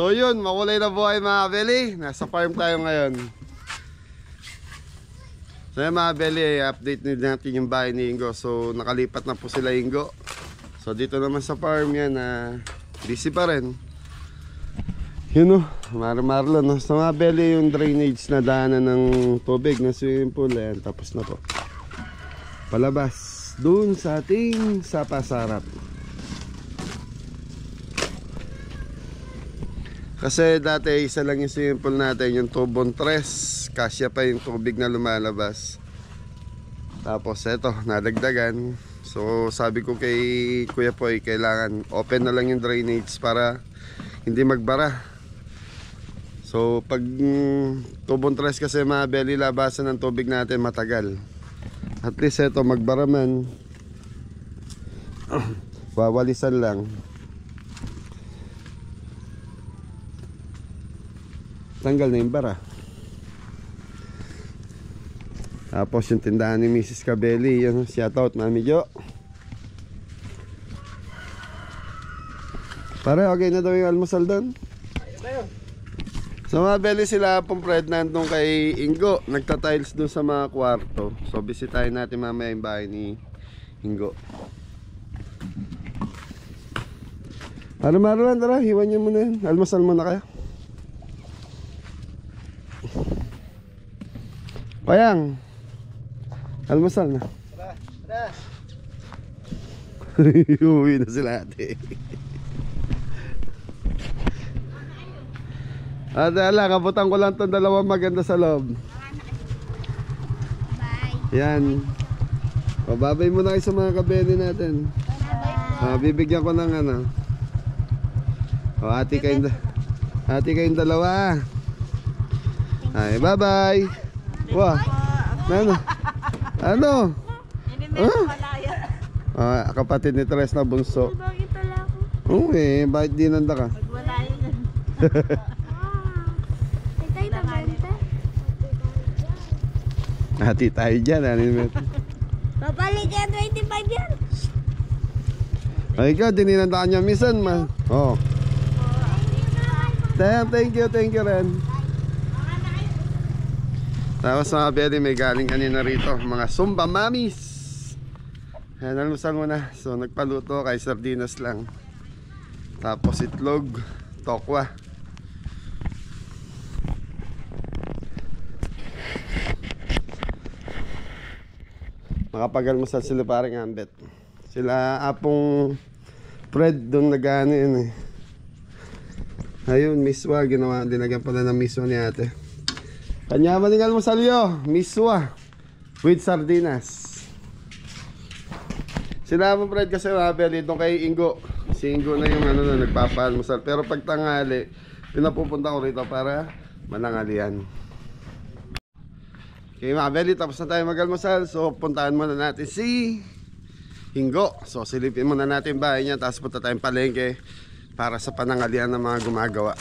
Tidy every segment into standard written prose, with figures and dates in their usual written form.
So yun, makulay na buhay mga Belly. Nasa farm tayo ngayon. So yun mga Belly, update natin yung bahay ni Ingo. So nakalipat na po sila Ingo. So dito naman sa farm yan, busy pa rin. Yun o, Marlon no? So mga Belly, yung drainage na daanan ng tubig na swimming pool, ayan, tapos na po. Palabas dun sa ating sapasarap. Kasi dati isa lang yung swimming pool natin, yung tubong 3, kasya pa yung tubig na lumalabas. Tapos eto, nadagdagan. So sabi ko kay Kuya Poy, kailangan open na lang yung drainage para hindi magbara. So pag tubong 3 kasi mga Belly, labasan ng tubig natin matagal. At least eto, magbara man, wawalisan lang. Tanggal na yung bara. Tapos yung tindahan ni Mrs. Cabelli, yun, shoutout Mami Jo. Pare, okay na daw yung almusal doon. So mga Belly, sila pong Fred nandun kay Ingo, nagta-tiles doon sa mga kwarto. So bisitahin natin mamaya yung bahay ni Ingo. Marlon, tara, hiwan niyo muna yun. Almusal muna kayo. Payang, almusal na. Tara. Uwi na sila ate. Ate ala, kabutan ko lang itong dalawang maganda sa loob. Bye. Yan. Babay muna kayo sa mga kabeli natin. Bibigyan ko ng ano. Ate kayong dalawa. Ay, bye bye. Wah, ano? Kapatid ni Tres na bunso. Bakit pala ako? Oo bakit di nanda ka? Hati tayo dyan. Papalit yan 25 yan. Ay ikaw, dininanda ka niya misan ma. Oh. Thank you Ren. Tapos mga Belly, may galing kanina rito, mga Sumba Mamis. Ayan, almusal muna. So nagpaluto kay sardinas lang. Tapos itlog, tokwa. Makapag-almusal sila parang Ambet. Sila apong Fred doon nag-ano yun eh. Ayun, miswa, ginawa, dinagyan pala ng miswa ni ate. Kanya maning almusal yo, miswa with sardinas. Sila mo Fred kasi mga Belly doon kay Ingo. Si Ingo na yung ano na nagpapaalmusal. Pero pag tanghali, pinapupunta ko rito para manangalian. Okay mga Belly, tapos na tayo mag-almusal. So puntahan muna natin si Ingo. So silipin muna natin bahay niya. Tapos punta tayong palengke para sa panangalian ng mga gumagawa.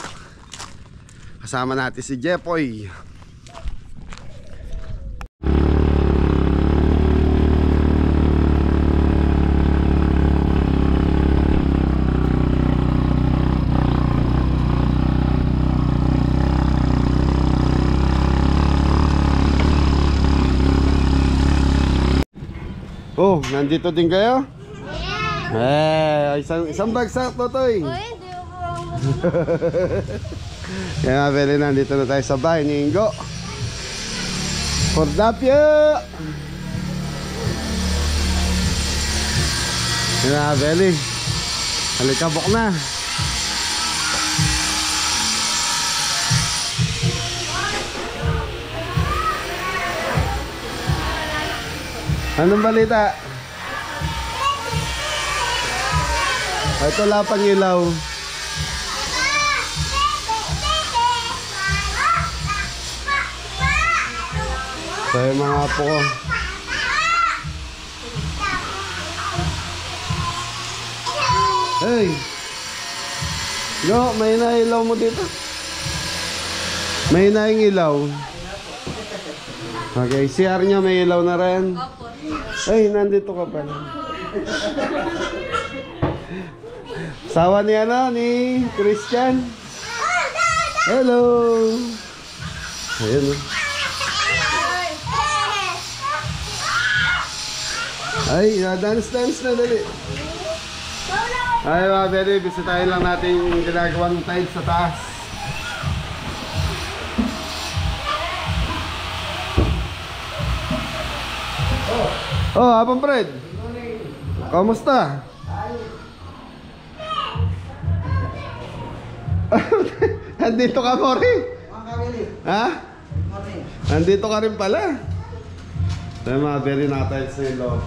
Kasama natin si Jepoy. Oh, nandito din kayo? Yeah. Isang bagsak, Totoy. Kaya nga, Belly, nandito na tayo sa bahay ni Ingo. Cordapio! Kaya nga, Belly, halikabok na. Anong balita? Ito lapang ilaw. So yung mga apo ko. Hey! No, may nailaw mo dito. May naing ilaw. Okay, CR niya may ilaw na rin. Ay, nandito ka pala. Sawa ni ano, ni Christian. Hello! Ayan o. Ay, dance na dali. Ay mga beri, bisitahin lang natin yung ginagawang tiles sa taas. Oh, Abang Fred. Kamusta? Andito ka, Mori? Ha? Andito ka rin pala. Ay mga beri, nakatiles na yung loob.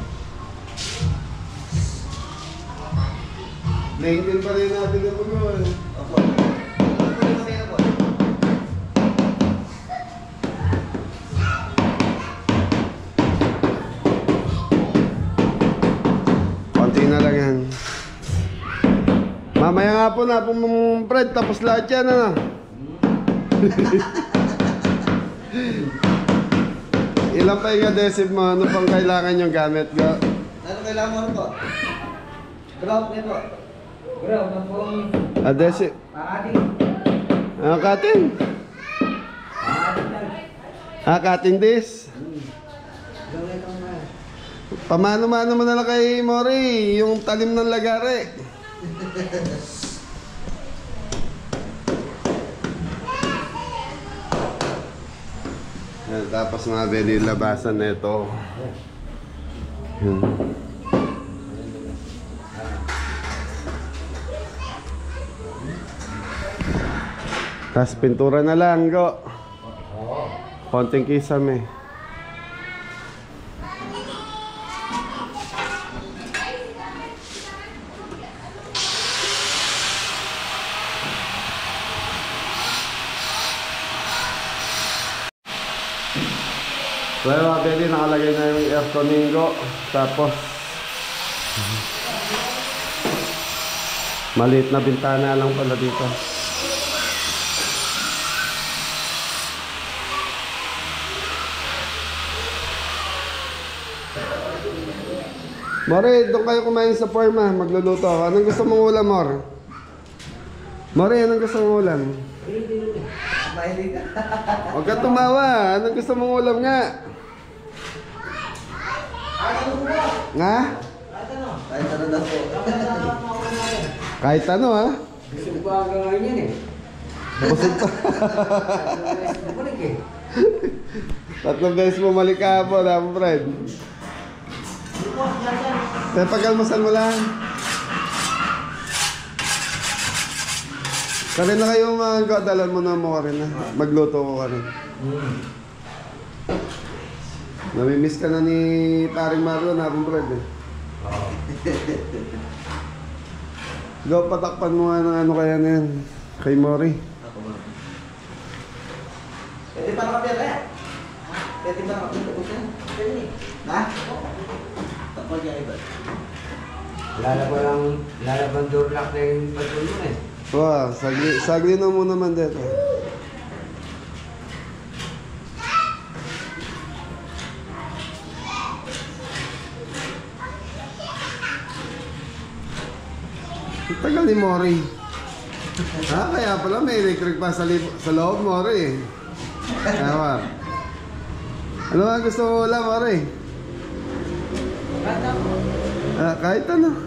Naingin pa rin natin ang pagawin. Konti na lang yan. Mamaya nga po na pong Fred, tapos lahat yan ano. Ilan pa yung adhesive mo? Ano pang kailangan yung gamit? Ano kailangan mo po? Ground nito. Ground na po. Adhesive? Paating. Cutting? Paating lang. Cutting this? Gawin itong na. Pamano-mano mo na lang kay Mori, yung talim ng lagare. Yan, tapos mga beli labasan na ito. Yan. Tapos pintura na lang, go. Konting kisame. So yung mga beli, nakalagay na yung air conditioning. Tapos maliit na bintana lang pala dito. Mori, doon kayo kumain sa farm ha. Magluluto ako. Anong gusto mong ulam, Mor? Mori, anong gusto mong ulam? Mahilig ka. Huwag ka tumawa. Anong gusto mong ulam nga? Nga? Kahit ano na po. Kahit ano ha? Gusto ko ang gawin yan eh. Busog pa. Bumalik eh. 3 beses bumalik ka po, Apo Fred. Kaya pag-almusal mo lang. Karin na kayo mga dalan mo na mo ka rin ha. Magluto ko ka rin. Namimiss ka na ni paring Marlon, Apo Fred eh. Go, patakpan mo nga ng ano kaya na yan. Kay Mori. Pwede pa nakapira eh. Pwede pa nakapira ko siya. Pwede eh. Ha? Takpan niya iba. Lalaban door lock na yung patrol mo eh. Wow, sagli na muna man dito. Ang tagal ni Mori. Ha, kaya pala may electric pa sa loob, Mori. Tama. Ano nga gusto mo wala, Mori? Kahit ano.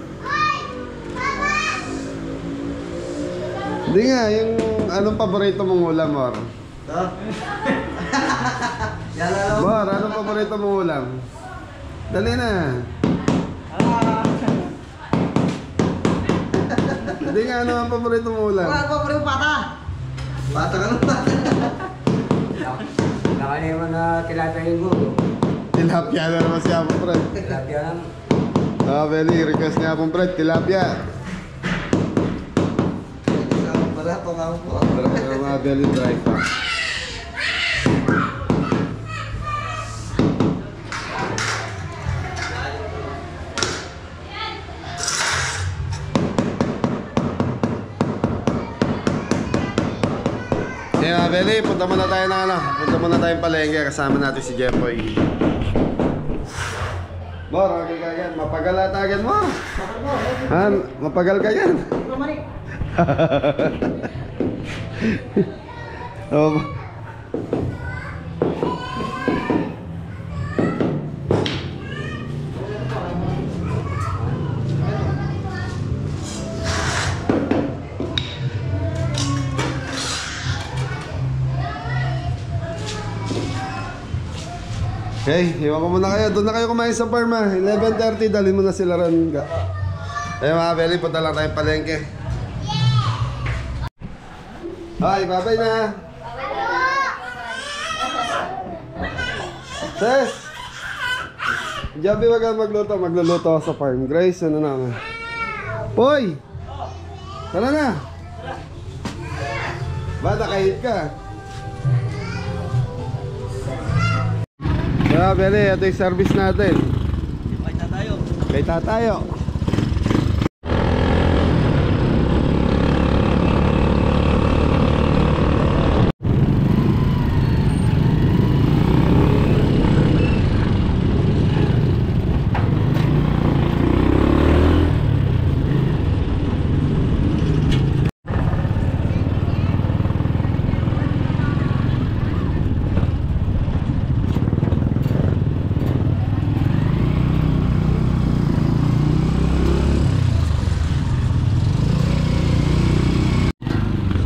Hindi nga, yung anong paborito mong ulam, Mor? Ito? Yan lang. Mor, anong paborito mong ulam? Dali na. Hindi nga, ano ang paborito mong ulam? Wala ko pa rin pata. Pata ka naman. Nakaliman na tilapia yung gulo. Tilapia na naman si Apo Fred. Tilapia lang. Beli, request ni Apo Fred, tilapia. Wala po nga po. Mga Beli dry pa. Okay mga Beli, punta muna tayo ng ano. Punta muna tayong palengke. Kasama natin si Jeffoy. Mor, okay ka yan. Mapagal ata agad mo. Mapagal ka yan. Oh. Okay, iwan ko muna kayo. Doon na kayo kumain sa farm ha. 11:30, dalhin mo na sila ron. Ayun mga Beli, punta lang tayong palengke. Hi, babay na. Ses! Jabi, wag kang magluto. Magluluto ako sa farm. Grace, ano na. Poy! Tara na. Ba, nakahit ka. Kaya Beli, ito yung service natin. Kita tayo. Kita tayo.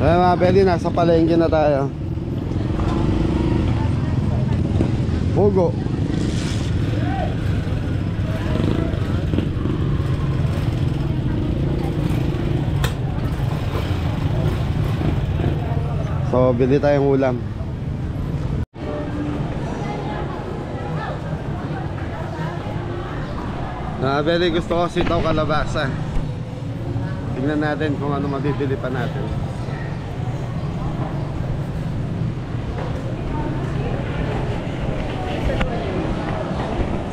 Ay mga Beli, nasa palengke na tayo. Pugo. So, bili tayong ulam. Mga Beli, gusto ko sitaw kalabasa. Tingnan natin kung ano mabibili pa natin.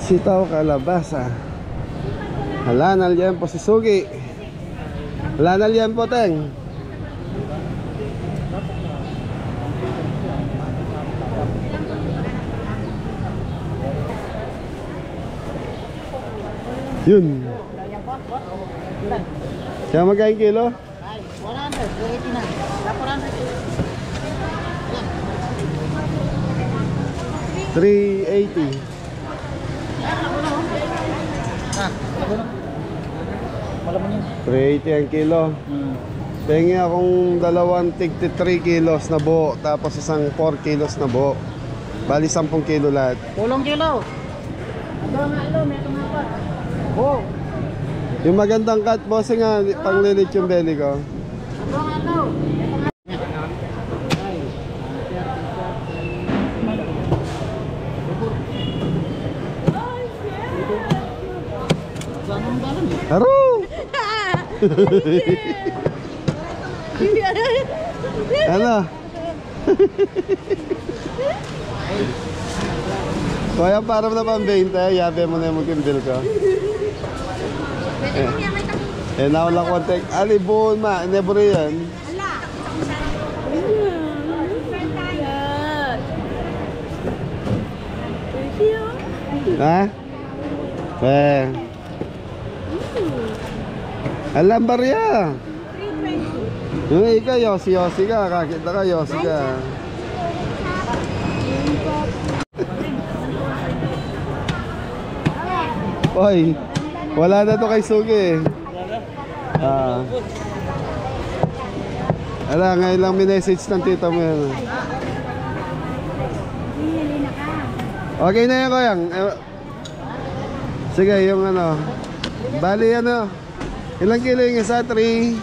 Sitaw kalabasa. Hala, nalyan po si Sugi. Hala, nalyan po, Teng. Yun. Siya magkain kilo? 380. Malaman yun. 380 ang kilo. Pengi akong dalawang tig 3 kilos na buo, tapos isang 4 kilos na buo. Bali 10 kilo lahat. Pulong kilo. Oh. Yung magandang cut, bossing nga, panglilit yung belly ko. Taro! Ano? Kaya parang na pang 20, yabe mo na yung mag-bill ko. Nawalang kontek. Alibon ma, nebre yan. Ha? Alam barya. Yung ikaw, yosi ka. Kakita ka, yosi ka. Oy, wala na to kay Sugi. Ala, ngayon lang minessage ng tita mo yan. Okay na yan, Koyang. Sige, yung ano. Bali ano. Ilang kilo yung isa? 3.20.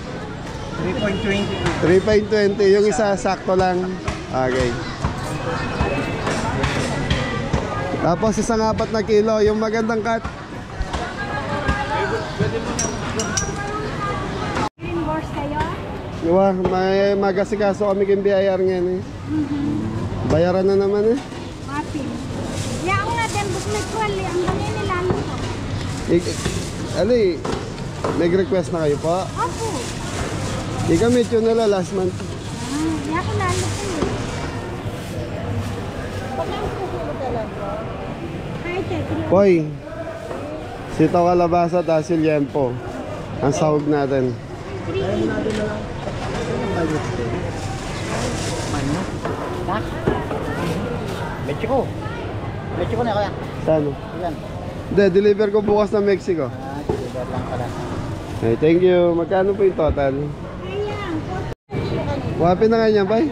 3.20. Yung isa sakto lang. Okay. Tapos isang 4 na kilo. Yung magandang cut. Reimburse kayo? Diba, may magasikaso kami kong BIR ngayon eh. Bayaran na naman eh. Mapin. Ya ako nga din, buk may kwali. Ang ganyan nila ko. Ali, nag-request na kayo po? Opo. Ikamit yun nila last month. Ya ako lalo ko eh. Kahit eh, Boy, sitaw kalabasa tasil yempo. Ang sahog natin. 380. Ha? Mexico. Mexico na kaya. Saan? Yan. Hindi, deliver ko bukas na Mexico. Deliver lang pala. Okay, thank you. Magkano po yung total? Wapi na nga niya, bay.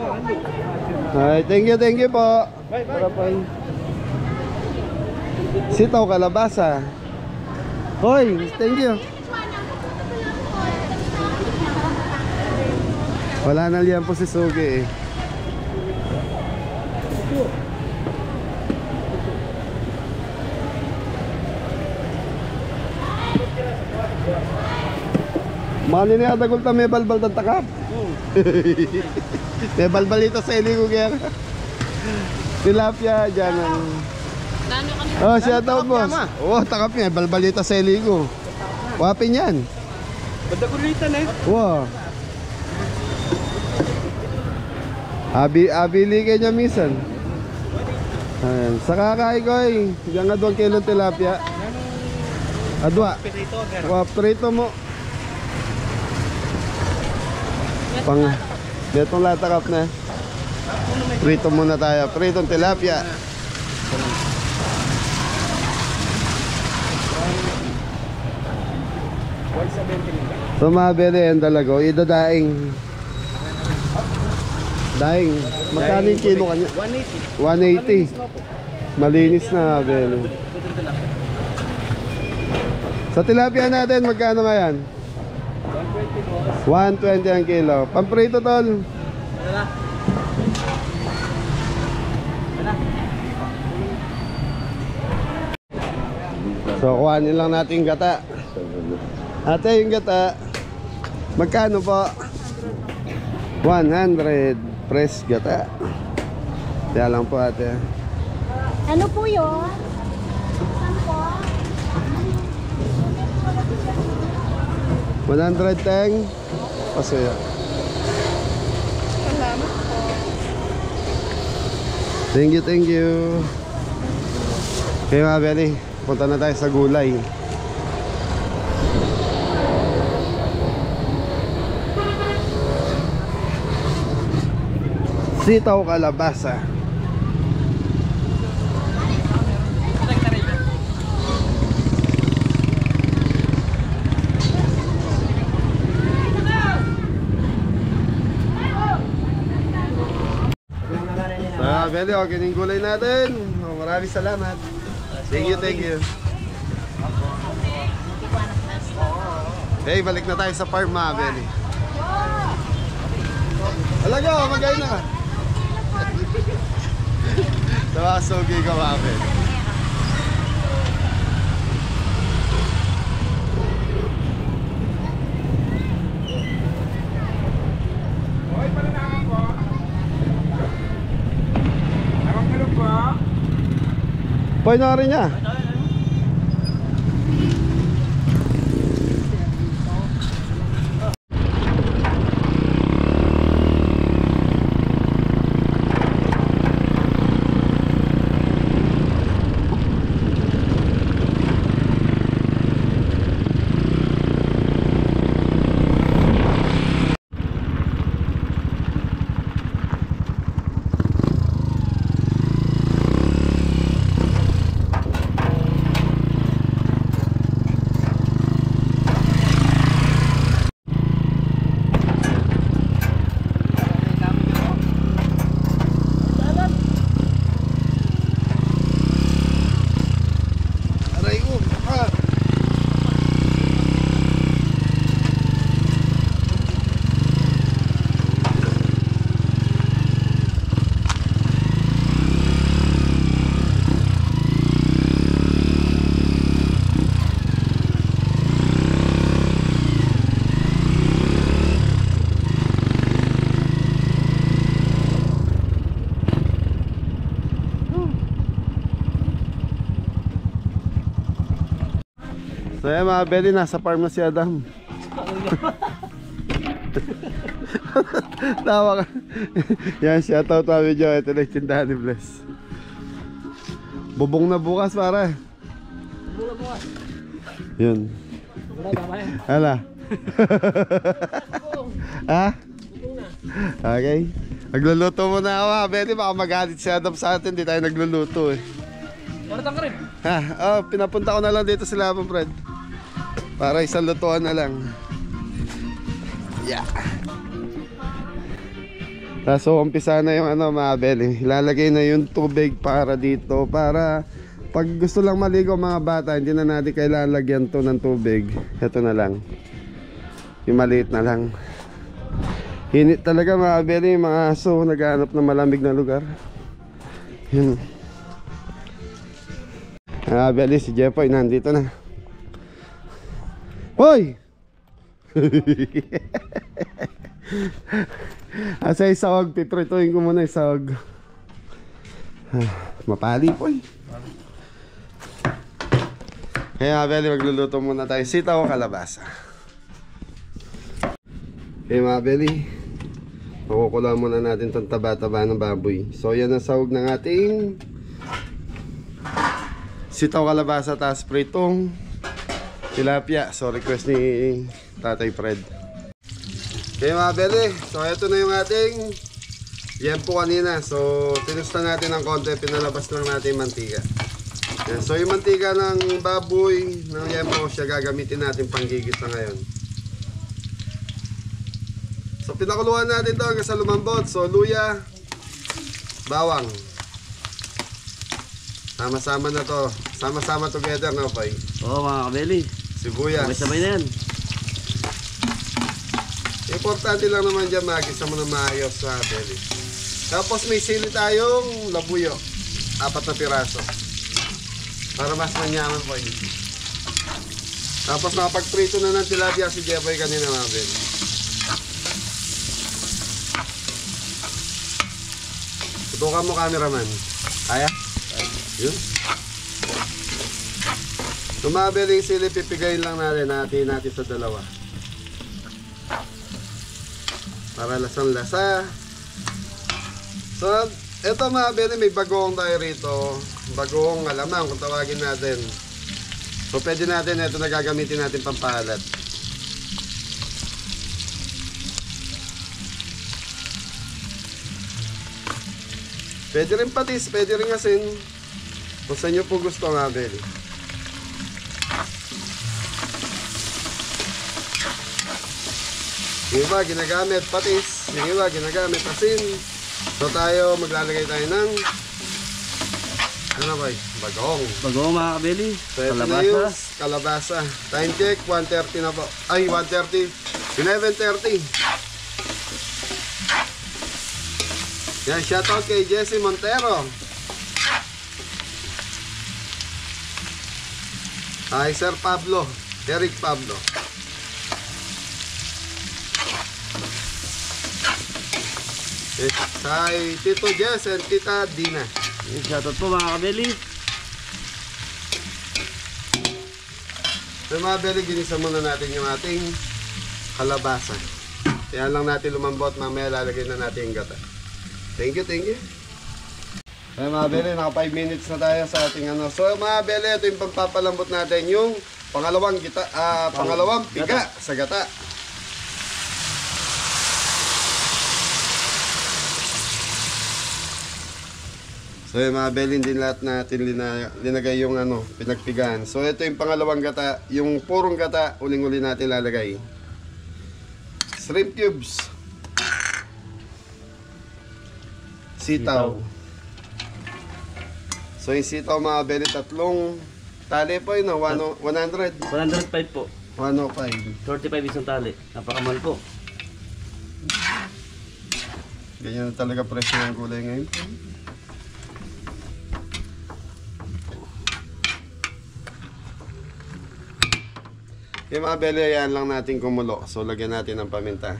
Okay, thank you po. Para po. Sitaw kalabasa. Hoy, thank you. Wala na liyan po si Sugi eh. Mali niya dagol ta may balbal ng takap. May balbal ito sa ili ko kaya. Tilapia dyan. Oh, shout out boss. Oh, takap niya. Balbal ito sa ili ko. Wapin yan. Badagulitan eh. Wow. Abili kayo niya minsan. Ayan. Sa kakay ko eh. Diyan nga 2 kilong tilapia. Adwa. Wow, prito mo. Pang detong latakap na. Prito muna tayo. Pritong tilapia. So mabili ang dalago. Idadaing. Daing. Magkano yung kilo kanya? 180. 180. Malinis na mabili. Sa tilapia natin, magkano nga yan? 120 ang kilo. Pamprito tol. So kuhanin lang natin yung gata. Ate, yung gata magkano po? 100 fresh gata. Kaya lang po ate. Ano po yun? Saan po? 100 teng. Pasaya. Salamat po. Thank you. Okay mga Beli, punta na tayo sa gulay. Sitaw kalabasa. Beli, okay yung gulay natin. Oh, maraming salamat. Thank you. Hey, balik na tayo sa farm mga Beli. Alaga, magay na. Tawa, sogi ka mga Beli. Pwede na rin niya. So yan mga Beli, nasa farm na si Adam. Tawa ka. Yan, shoutout sa video. Ito na yung tindahan ni Bless. Bubong na bukas para. Bula bukas. Yun. Wala ba yan? Hala. Ha? Okay. Nagluluto muna ako ha. Benny, baka magalit si Adam sa atin. Di tayo nagluluto eh. Ano ka rin? Ha? Oh, pinapunta ko na lang dito sila po, Fred. Para isang lutuan na lang. Yeah. So, umpisa na yung ano, mga Benny. Ilalagay na yung tubig para dito. Para pag gusto lang maligo mga bata, hindi na natin kailangan lagyan to ng tubig. Ito na lang. Yung maliit na lang. Hinit talaga mga Benny, mga aso naghahanap ng malamig na lugar. Yun. Mga Benny, si Jepoy nandito na. Hoy! Asa yung sawag, piprituin ko muna yung sawag. Mapali po eh. Kaya mga Benny, magluluto muna tayo sitaw o kalabasa. Okay mga Benny, makukula muna natin itong taba-taba ng baboy. So yan ang sahog ng ating sitaw kalabasa tas pritong tilapia. So request ni Tatay Fred. Okay mga Benny, so ito na yung ating yempo kanina. So tinusta natin ng konti, pinalabas lang natin yung mantika. Yan. So yung mantika ng baboy ng yempo, siya gagamitin natin panggigit na ngayon. So pinakuluan natin ito hanggang sa lumambot. So luya, bawang. Sama-sama na to. Sama-sama together na okay. Oo mga kabeli. Sibuyas. Sabay-sabay na yan. Importante lang naman dyan magisa mo na maayos sa belly. Tapos may sili tayong labuyo. 4 na piraso. Para mas manyaman po yun. Tapos nakapagprito na ng tilapia si Jeboy kanina mga belly. Tutukan mo cameraman. Kaya? Yun. Tumabeling sili, pipigayin lang natin sa dalawa. Para lasang lasa. So, eto mga beli, may bagoong tayo rito. Bagoong alamang kung tawagin natin. So, pwede natin, ito na gagamitin natin pampalat. Pwede rin patis, pwede rin asin. Kung saan nyo po gusto mga beli. Yung iba ginagamit patis, yung iba ginagamit asin. So tayo maglalagay tayo ng ano ba? Bagong. Bago mga kabeli. So ito na yung kalabasa. Time check, 1:30 na po. Ay, 1:30. 11:30. Yan, shoutout kay Jesse Montero. Ay, Sir Pablo. Eric Pablo. Kay Tito Jess and Tita Dina. Shoutout po mga kabeli. So mga beli, ginisa muna natin yung ating kalabasa. Kaya lang natin lumambot, mamaya lalagay na natin yung gata. Thank you, thank you. Kaya mga beli, naka 5 minutes na tayo sa ating ano. So mga beli, ito yung pagpapalambot natin yung pangalawang piga sa gata. So yung mga belin din lahat natin linagay yung ano, pinagpigaan. So ito yung pangalawang gata, yung purong gata, uling-uli natin lalagay. Shrimp cubes. Sitaw. So yung sitaw mga belin, tatlong tali po yun, 100. 105 po. 105. 35 isang tali. Napakamahal po. Ganyan na talaga presyo ng gulay ngayon. Yung mga beli, ayan lang natin kumulo. So, lagyan natin ng paminta.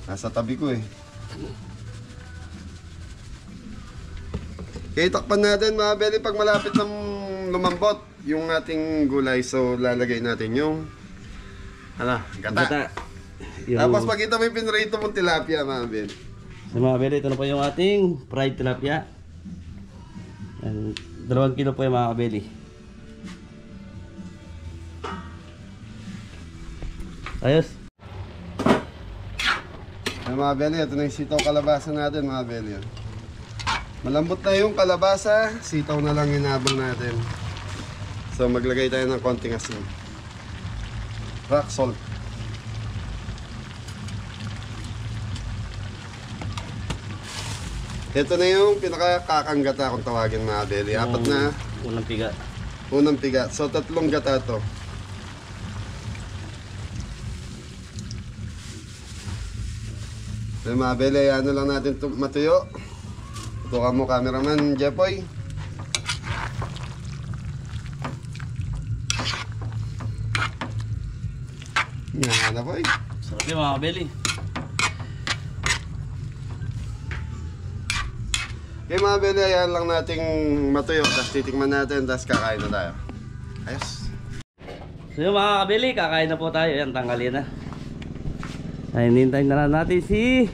Nasa tabi ko eh. Okay, takpan natin mga beli pag malapit ng lumambot yung ating gulay. So, lalagay natin yung gata. Tapos pakita mo yung pinrito mong tilapia mga beli. So mga beli, ito na po yung ating fried tilapia. 2 kilo po yung mga kabeli. Ayos. Ay mga Beli, ito na yung sitaw kalabasa natin mga Beli. Malambot na yung kalabasa, sitaw na lang inabang natin. So maglagay tayo ng konting asin. Rock salt. Ito na yung pinakakakanggata kung tawagin mga Beli. Apat na Unang piga. unang piga. So 3 gata to. Ay mga Beli, ano lang natin matuyo. Tukan mo cameraman, Jepoy. Yan na boy. Sarap yun mga kabeli. Okay mga Beli, ayan lang nating matuyo. Tapos titikman natin, tapos kakain na tayo. Ayos. So yun mga kabeli, kakain na po tayo. Yan, tanggalin na. Ay, hinintay na lang natin si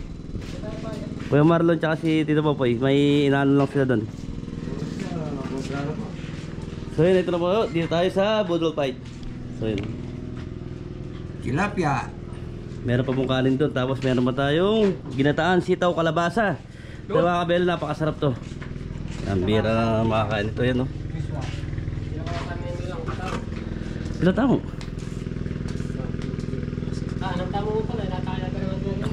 Kuya Marlon tsaka si Tito Popoy. May inaano lang sila doon. So yun, ito na po. Dito tayo sa Budol Fight. So yun. Tilapia. Meron pa pong kanin doon. Tapos meron pa tayong ginataan sitaw kalabasa. Pero mga kabeli, napakasarap to. Ang bira na makakain ito. Yan, no? Ilan tamo? Anong tamo mo pala? Nakakala ka naman doon.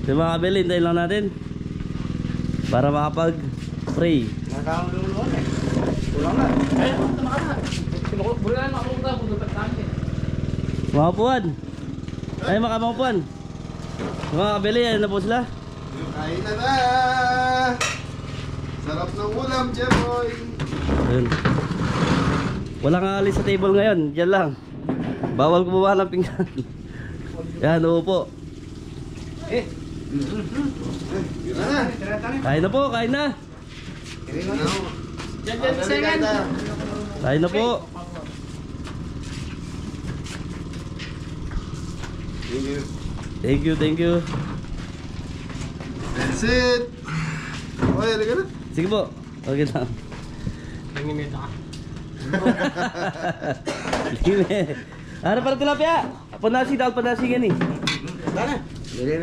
So mga kabeli, hintayin lang natin para makapag-pray. Nakakaluloan eh. Kulang na. Ay, tama ka na. Bulan na ako na. Pumunta sa akin. Mga puwan. Ay mga puwan. Mga kabeli, ayun na po sila. Kain na na! Sarap ng ulam, Jepoy! Ayun. Walang alis sa table ngayon. Diyan lang. Bawal kumuha ng pinggan. Yan, uupo. Yun na na! Kain na po, kain na. Diyan, second. Kain na po. Thank you. Thank you, thank you. That's it! Okay, halika na. Sige po. Okay na. Nangimita ka. Lime. Ano para tilapia? Panasig daw, panasig yan eh.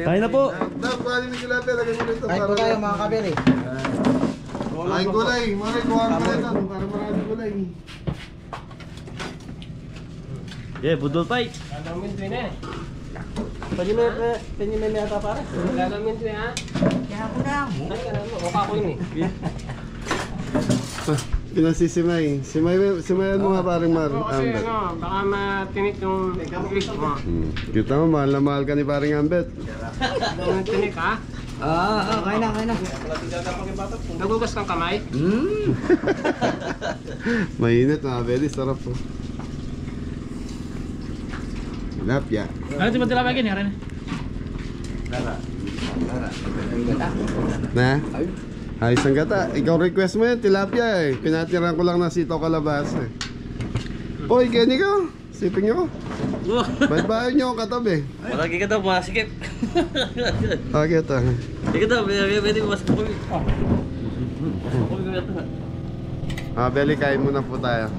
Kain na po. Dap, kuhanin mo sila, lagay mo dito. Kahit po tayo mga kabili. Maraming gulay. Maraming kuhaan ko rin lang. Para maraming gulay. Yeah, Budol Fight. Lalamin din eh. Pwede may ata para? Lalamin din ha. Kaya ako na. Ay, ano mo. Mukha ko yun eh. Pinasisimay. Simayan mo nga parang Kasi Ambet. ano, baka matinik yung English mo. Kita mo, mahal na mahal ka ni paring Ambet. Yung tinik ha. Kain na, kain na. Nagugas ng kamay. Mainit mga Beli, sarap po. Tilapia. Ano di ba tilapia gini? Na? Ayos ang gata. Ikaw request mo yan, tilapia eh. Pinatiran ko lang na sitaw kalabasa eh. Hoy, gani ka. Siping nyo ko. Ba't ba nyo akong katabi? Malagi ka daw, masikip. Okay, ito. Ika daw, pwede masikip kami. Beli, kain muna po tayo.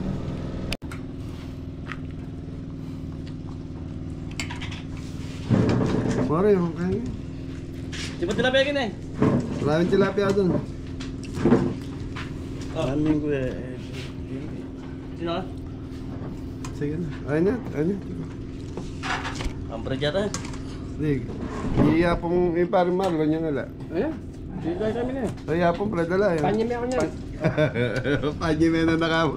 Mare, yung kain. Di ba tilapia gini? Maraming tilapia doon. Aming ko eh. Sino ka? Sige na. Ayun na, ayun na. Ampre dyan. Sige. Iyapong yung parang Marlon niya nila. Ayan. Dito kami na. Ay, yapong pradala yun. Panyami ako niyan. Panyime na nakamo.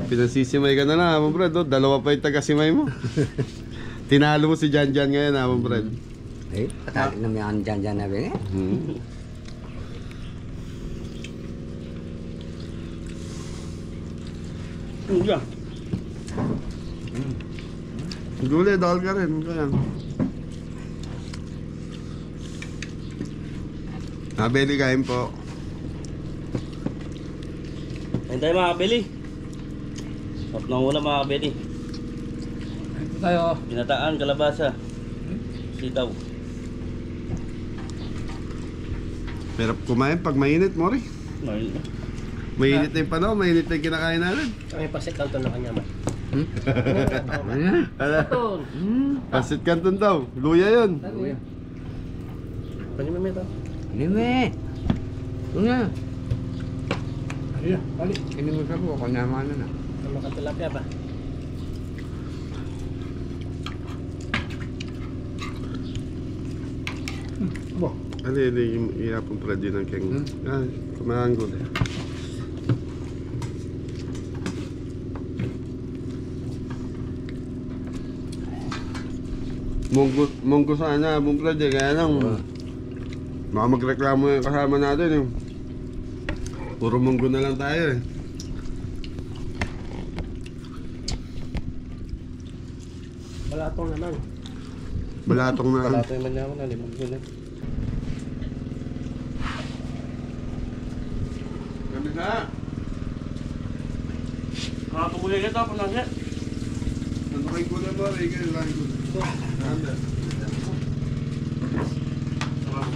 Pinasisimay ka na lang, Amon Brad. Oh. Dalawa pa yung taga-simay mo. Tinalo mo si Jan Jan ngayon, Amon Brad. Eh, patali na may ang dyan na ba eh? Uga. Gulay, dahil ka rin. Kaya. Beli, kain po. Ayun tayo mga kabeli. Sarap ng ulam mga kabeli. Ito tayo. Ginataan, kalabasa. Sitaw. Pero kumain pag mainit, Mori. Mainit na yung panahon, mainit na yung kinakain natin. May pasit lang ito na kanya man. Ano? Ito. Pasit Canton daw. Luya yun. Kanya may meta. Lime. Ito na. Ayun, balik. Hindi mo sabi ko, kanyama na. Sama ka tilapia ba? Bo. Ano yung ihapon pala din ng keng. Ah, kumahan ko. Munggo sana, bumpla din. Kaya lang, baka magreklamo yung kasama natin eh. Puro munggo na lang tayo eh. Balatong naman. Balatong na. Balatong yung manyaman na, limang ko na. Kami na. Nakatuloy na ito, punasya. Ano kayo ko na ba? Ikaw lang ko.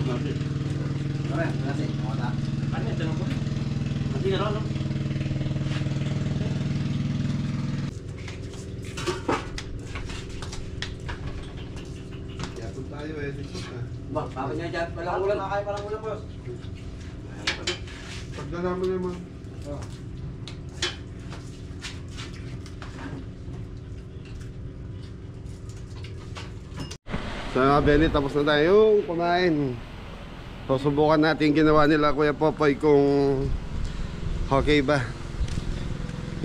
Kami. Tara, kasi. Wala. Kanya, tanong ko. Hindi ka no? Yapon tayo eh. Ba, bakit niya dyan? Palang ulan. Nakakaya palang ulan, boss. Pagdala mo naman. So mga Benny, tapos na tayo kumain. So subukan natin yung ginawa nila Kuya Popoy kung okay ba.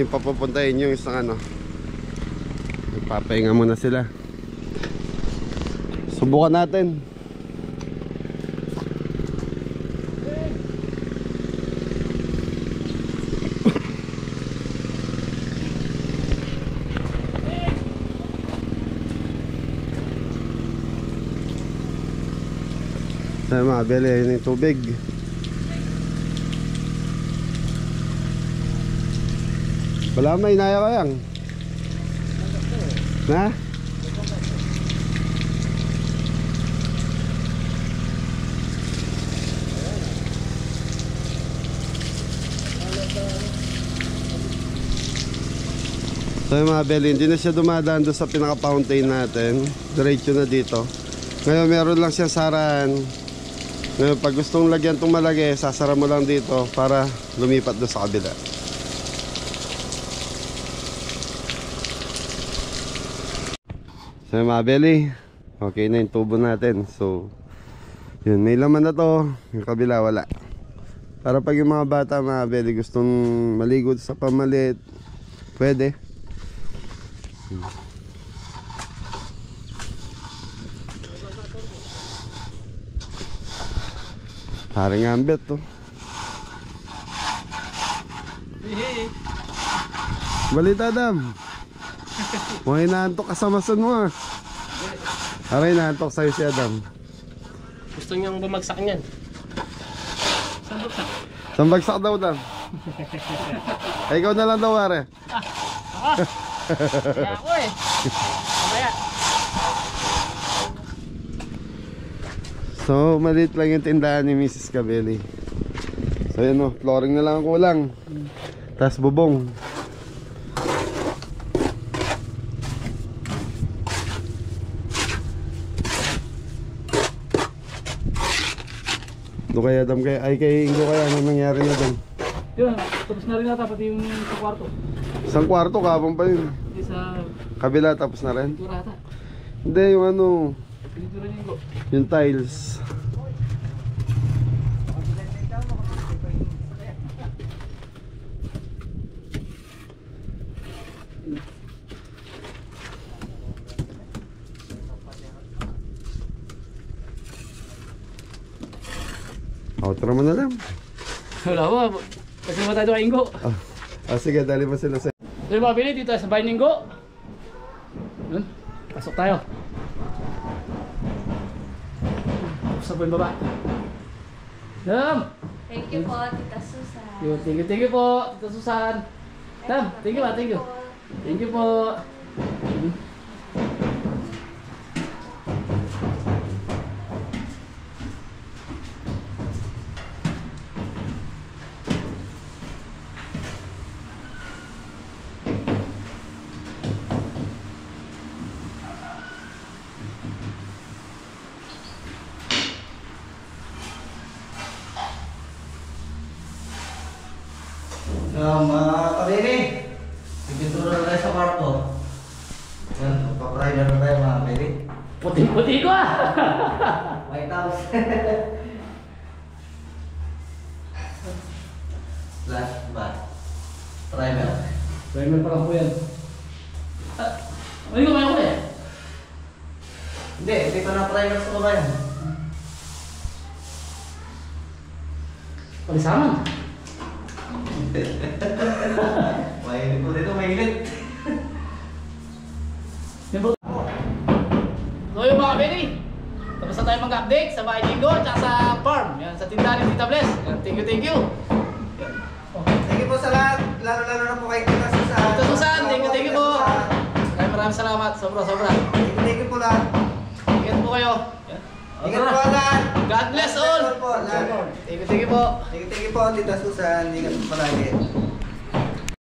Yung papupuntahin yung isang ano. Ipapahinga muna sila. Subukan natin. Sa mga beli, yun yung tubig. Wala may inaya kayang. Na? So yung mga beli, hindi na siya dumadaan doon sa pinaka-fountain natin. Diretso na dito. Ngayon meron lang siyang sarahan. Ngayon pag gustong lagyan itong malagay, sasara mo lang dito para lumipat doon sa kabila. So yung mga beli, okay na yung tubo natin. So yun, may laman na to. Yung kabila wala. Para pag yung mga bata mga beli gustong maligo sa pamalit, pwede. Parang ambet to. Balita Dam. Mga inaantok kasamasan mo ah. Aray inaantok sa'yo si Adam. Gusto niyang bumagsak niyan. Saan bumagsak? Sambagsak daw Dam. Ay, ikaw na lang daw are. Kaya ako eh. Mamaya. So maliit lang yung tindahan ni Mrs. Cabelli. So yun o, flooring na lang ang kulang. Tapos bubong. Do kaya Adam kaya ay kay Ingo kaya ano nangyari na doon? Yun, tapos na rin nata pati yung sa kwarto. Isang kwarto kapang pa yun. Hindi sa Kabila tapos na rin. pintura ata. Hindi yung ano, Pintura niya ko. yung tiles. Outro mo na lang. Wala ba? Kasi ba tayo kay Ingo? Sige, dali mo sila sa... So yung mga bili dito sa bahay ni Ingo. Yun, pasok tayo. Tapos na po yung baba. Dam! Thank you po, Tita Susan. Yun, thank you po, Tita Susan. Dam, thank you. Thank you po. Mga kabili, pipintura na tayo sa kwarto. Yan, magpa-primer na tayo mga kabili. Puti-puti ko ah! White House. Last ba? Primer. Primer pa lang po yan. May kumain ko eh. Hindi pa na primer sa baba yan. Palisaman. Mainit po dito, mainit. So yung mga Benny, tapos na tayo mag-update sa Bahay Jingo at sa farm. Yan, sa tindahan ni Tita Bless. Yan, thank you, thank you. Yan. Oh. Thank you po sa lahat. Lalo-lalo na po kay Tita Susan. Tita Susan, thank you po. Maraming salamat, sobra. Thank you po lahat. Ingat po kayo. Yan. Ingat po lahat. God bless all. po lahat. Thank you po. Thank you po Tita Susan. Ingat po palagi.